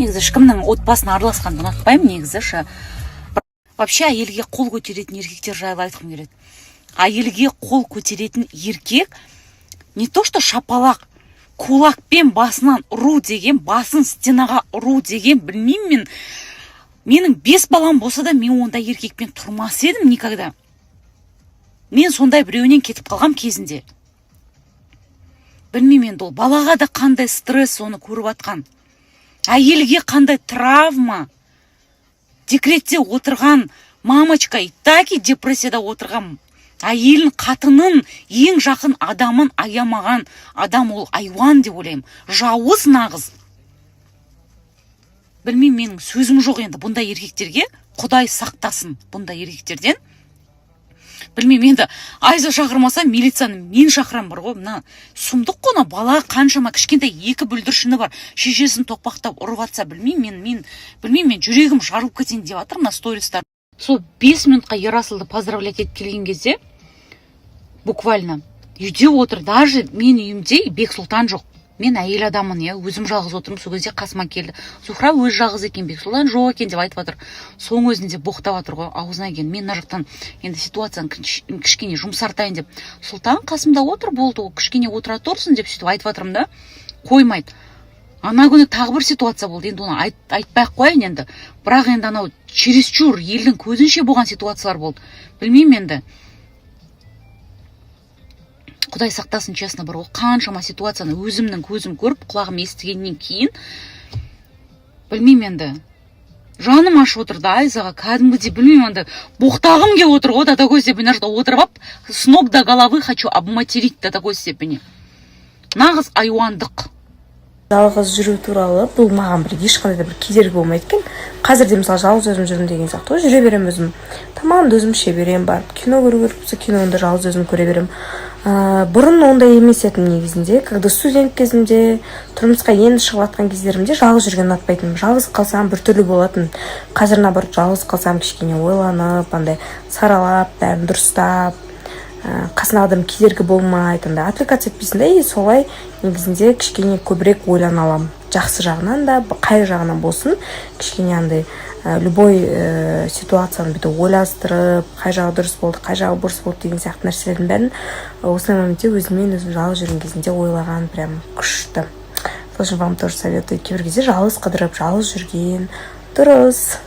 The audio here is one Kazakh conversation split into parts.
Негізі ешкімнің отбасына араласқанды ұнатпаймын негізі. Вообще әйелге қол көтеретін еркектер жайлы айтқым келеді. Әйелге қол көтеретін еркек не то что шапалақ, кулакпен басынан ұру деген, басын стенаға ұру деген, білмеймін менің 5 балам болса да мен ондай еркекпен тұрмас едім никогда. Мен сондай біреуінен кетіп қалғам кезінде. Білмеймін енді ол балаға да қандай стресс оны көріп атқан. Әйелге қандай травма. Декретте отырған мамочка и таки депрессияда отырған әйелін, қатынын, ең жақын адамын аямаған адам ол айуан деп ойлаймын. Жауыз нағыз. Білмеймін, менің сөзім жоқ енді бұндай еркектерге. Құдай сақтасын бұндай еркектерден. Білмеймін, енді Айза шақырмаса милицияны мен шақырам бар ғой. Мына сұмдық қона бала қаншама кішкентай 2 бүлдіршіні бар. Шешесін тоқпақтап ұрып атса, білмеймін, мен жүрегім жарылып кетейін деп жатыр мына стористар. Сол 5 минутқа Ерасылды поздравлять етіп келген кезде буквально үйде отыр, даже мен үйімде Бексұлтан жоқ. Мен әйел адамын, өзім жалғыз отырмын. Сол кезде қасыма келді. Зухра өз жалғыз екен, Бексұлтан жоқ екен деп айтып жатыр. Соң өзінде боқтап жатыр ғой, аузына келген. Мен мына жақтан енді ситуацияны кішкене жұмсартайын деп. Сұлтан қасымда отыр, болды, кішкене отыра тұрсын деп сөйтіп айтып жатырмын да. Қоймайды. Ана күні тағы бір ситуация болды. Енді оны айтпай-ақ қояйын енді. Бірақ енді анау чересчур елдің көзінше болған ситуациялар болды. Білмеймін енді. Құдай сақтасын, честно, бір қаншама ситуацияны өзімнің көзім көріп, құлағым естігеннен кейін білмеймін енді. Жаным ашып отыр да Айзаға, кәдімгідей білмеймін енді. Боқтағым келіп отыр ғой, до такой степени, мына жақта отырып алып, с ног до головы хочу обматерить до такой степени. Нағыз айуандық. Жалғыз жүру туралы бұл маған бір ешқандай бір кедергі болмайды екен. Қазірде мысалы жалғыз өзім жүрмін деген сияқты ғой, жүре беремін өзім. Тамағымды өзім іше беремін, барып кино көру керек болса киноны жалғыз өзім көре беремін. Бұрын ондай емес едім негізінде. Когда студент кезімде, тұрмысқа енді шығып жатқан кездерімде жалғыз жүрген ұнатпайтынмын. Жалғыз қалсам біртүрлі болатын. Қазір наоборот жалғыз қалсам кішкене ойланып, андай саралап, бәрін дұрыстап, қасына адам кедергі болмайды, отвлекаться етпейсің да, и солай негізінде кішкене көбірек ойлана аламын. Жақсы жағынан да, қай жағынан болсын, кішкене андай любой ситуацияны бүйтіп ойластырып, қай жағы дұрыс болды, қай жағы бұрыс болды деген сияқты нәрселердің бәрін осы моментте өзіммен өзім жалғыз жүрген кезінде ойлаған прям күшті. Сол үшін вам тоже советую, кейбір кезде жалғыз қыдырып, жалғыз жүрген дұрыс.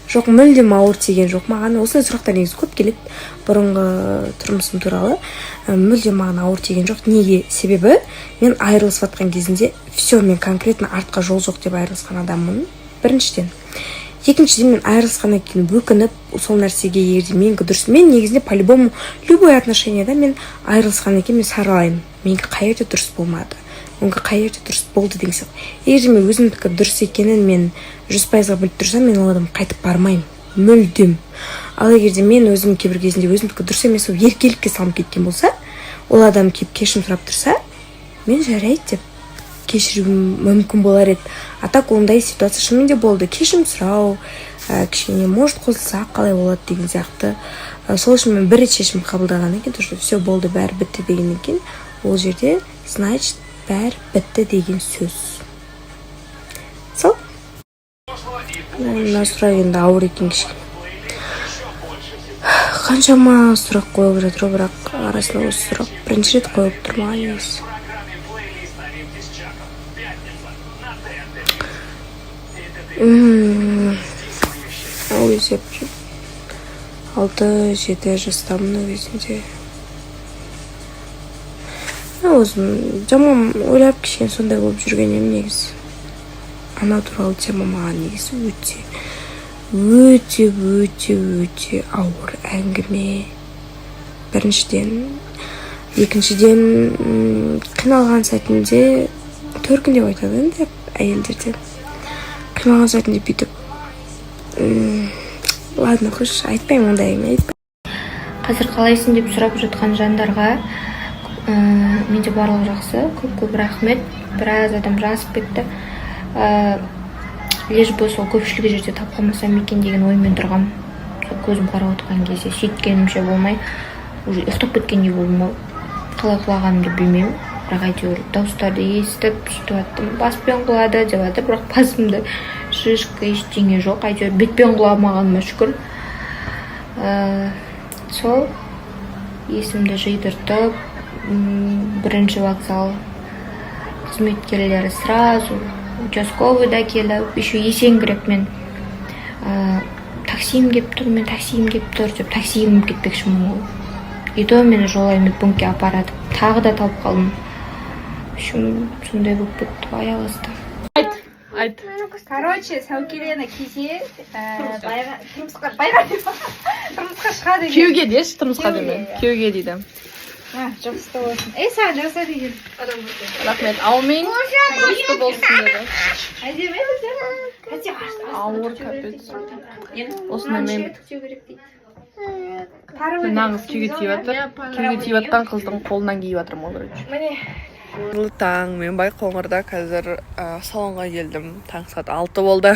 Жоқ, мүлдем ауыр тиген жоқ маған. Осындай сұрақтар негізі көп келеді бұрынғы тұрмысым туралы. Мүлдем маған ауыр тиген жоқ. Неге? Себебі мен айырылысып жатқан кезінде все, мен конкретно артқа жол жоқ деп айырылысқан адаммын. Біріншіден. Екіншіден, мен айырылысқаннан кейін өкініп, сол нәрсеге егерде менікі дұрыс. Мен негізінде по-любому любой отношенияда мен айырылысқаннан кейін мен саралаймын. Менікі қай жерде дұрыс болмады. Онға қай жерде дұрыс болды деген сияқты. Егер мен өзімдікі дұрыс екенін мен 100%-ға біліп тұрсам, мен ол адам қайтып бармаймын. Мүлдем. Ал егерде мен өзім кейбір кезінде өзімдікі дұрыс емес, ол еркелікке салып кеткен болса, ол адам келіп кешірім сұрап тұрса, мен жарайды деп кешіруім мүмкін болар еді. А так ондай ситуация шынымен де болды. Кешірім сұрау, кішкене может қосылсақ қалай болады деген сияқты. Сол үшін мен бір рет шешім қабылдағаннан кейін, то что все болды, бәрі бітті дегеннен кейін, ол жерде значит бәрі бітті деген сөз. Сол? Мына сұрақ енді ауыр екен кішкене. Қаншама сұрақ қойылып жатыр, бірақ арасында осы сұрақ бірінші рет қойылып тұрмаған емес. Ол есеп 6-7 жастамын өзінде. Өзім жаман ойлап кішкене сондай болып жүргенем негізі. Ана туралы тема маған негізі өте ауыр әңгіме. Біріншіден. Екіншіден, қиналған сәтінде төркін деп айтады енді әйелдерден. Қиналған сәтінде бүйтіп. Ладно, қош, айтпаймын ондай әңгіме. Қазір қалайсың деп сұрап жатқан жандарға менде барлығы жақсы, көп рахмет. Біраз адам жазып кетті. Леш бұл сол көпшілігі жерде тапқамасам екен деген оймен тұрғам. Көзім қарап отырған кезде сөйткенімше болмай, уже ұйықтап кеткендей болдым. Қалай құлағанымды білмеймін. бірақ әйтеуір дауыстарды естіп сөйтіп жаттым. Баспен құлады деп жатыр, бірақ басымда шишка ештеңе жоқ, әйтеуір бетпен құламағаныма шүкір. Сол есімді жидыртып, бірінші вокзал қызметкерлері сразу участковыйда келіп, еще есеңгіреп мен таксиім кеп тұр деп таксиге мініп кетпекшімін ғой. И то мені жолай медпунктке апарады. Тағы да талып қалдым. Сондай болып кетті аяқ асты. Айт. Короче, Сәукелені кеше тұрмысқа шығады. Күйеуге деші, тұрмысқа деме. Күйеуге дейді. Жұмыста болсын. Саған жаса деген. Рахмет. Аумин. Жұмысты болсын деді. Әдемі еді. Ауыр капец. Осындай мен нағыз күйге тиіп жатыр. Күйге тиіп жатқан қыздың қолынан киіп жатырмын ол короче. Міне. Таң, мен Байқоңырда қазір салонға келдім. Таң сағат 6 болды.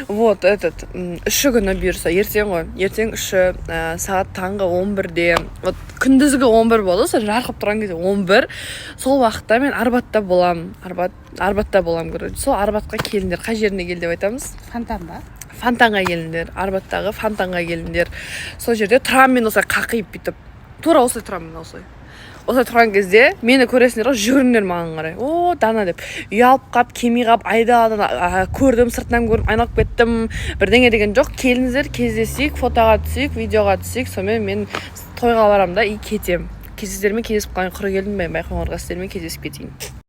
Вот, үші күні бұйырса, ертең ғой. Ертең үші сағат таңғы 11-де. Вот, күндізгі 11 болды, сол жарқып тұрған кезде 11. Сол уақытта мен Арбатта болам. Арбатта болам, короче. Сол Арбатқа келіңдер. Қай жеріне кел деп айтамыз? Фонтан ба? Фонтанға келіңдер. Арбаттағы Фонтанға келіңдер. Сол жерде тұрам мен осылай қақиып бүйтіп. Тура осылай тұрам мен осылай. Осылай тұрған кезде мені көресіңдер ғой, жүгіріңдер маған қарай. О, Дана деп. Ұялып қап, кеми қап, айдаладан көрдім, сыртынан көріп, айналып кеттім. Бірдеңе деген жоқ. Келіңіздер, кездесейік, фотоға түсейік, видеоға түсейік. Сонымен мен тойға барам да и кетем. Сіздермен кездесіп қалайын, құры келдім бе, Байқоңырға сіздермен кездесіп кетейін.